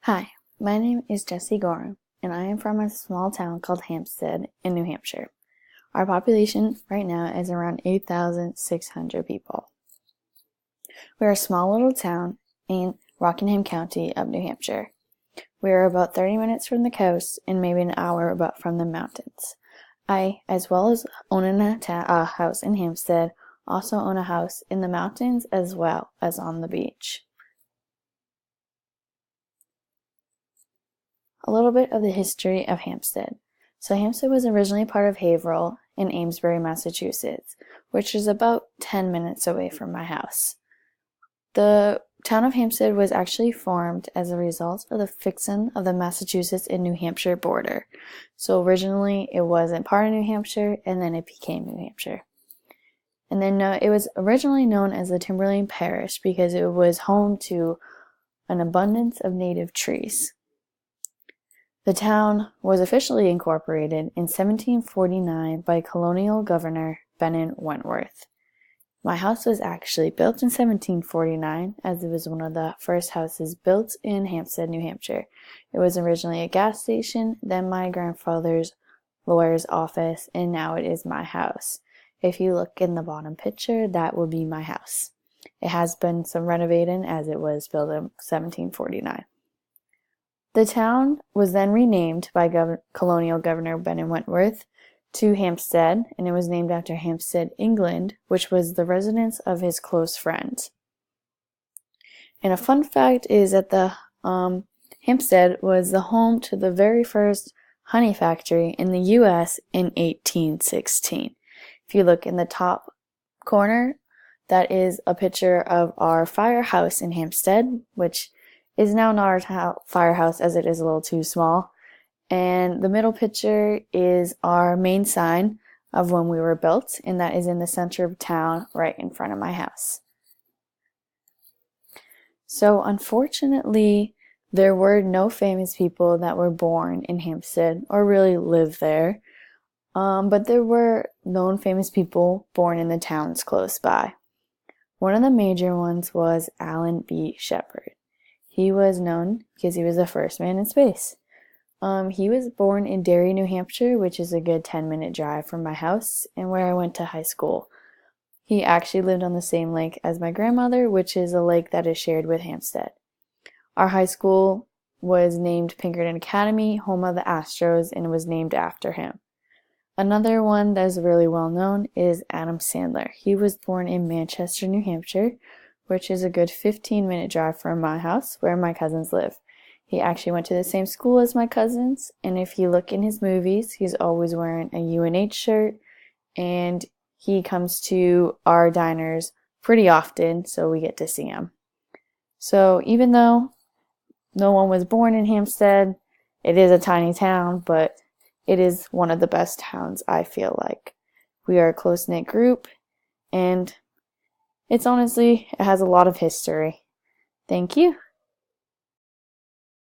Hi, my name is Jessie Gorham, and I am from a small town called Hampstead in New Hampshire. Our population right now is around 8,600 people. We're a small little town in Rockingham County of New Hampshire. We are about 30 minutes from the coast and maybe an hour about from the mountains. I, as well as owning a house in Hampstead, also own a house in the mountains as well as on the beach. A little bit of the history of Hampstead. So Hampstead was originally part of Haverhill in Amesbury, Massachusetts, which is about 10 minutes away from my house. The town of Hampstead was actually formed as a result of the fixing of the Massachusetts and New Hampshire border. So originally it wasn't part of New Hampshire, and then it became New Hampshire. And then it was originally known as the Timberlane Parish because it was home to an abundance of native trees. The town was officially incorporated in 1749 by colonial governor Benjamin Wentworth. My house was actually built in 1749 as it was one of the first houses built in Hampstead, New Hampshire. It was originally a gas station, then my grandfather's lawyer's office, and now it is my house. If you look in the bottom picture, that will be my house. It has been some renovating as it was built in 1749. The town was then renamed by colonial governor Benjamin Wentworth to Hampstead, and it was named after Hampstead, England, which was the residence of his close friend. And a fun fact is that the Hampstead was the home to the very first honey factory in the U.S. in 1816. If you look in the top corner, that is a picture of our firehouse in Hampstead, which is now not our firehouse as it is a little too small. And the middle picture is our main sign of when we were built, and that is in the center of town right in front of my house. So unfortunately, there were no famous people that were born in Hampstead or really lived there. But there were known famous people born in the towns close by. One of the major ones was Alan B. Shepard. He was known because he was the first man in space. He was born in Derry, New Hampshire, which is a good 10-minute drive from my house and where I went to high school. He actually lived on the same lake as my grandmother, which is a lake that is shared with Hampstead. Our high school was named Pinkerton Academy, home of the Astros, and it was named after him. Another one that is really well known is Adam Sandler. He was born in Manchester, New Hampshire, which is a good 15-minute drive from my house where my cousins live. He actually went to the same school as my cousins, and if you look in his movies, he's always wearing a UNH shirt, and he comes to our diners pretty often, so we get to see him. So even though no one was born in Hampstead, it is a tiny town, but it is one of the best towns, I feel like. We are a close-knit group, and it has a lot of history. Thank you.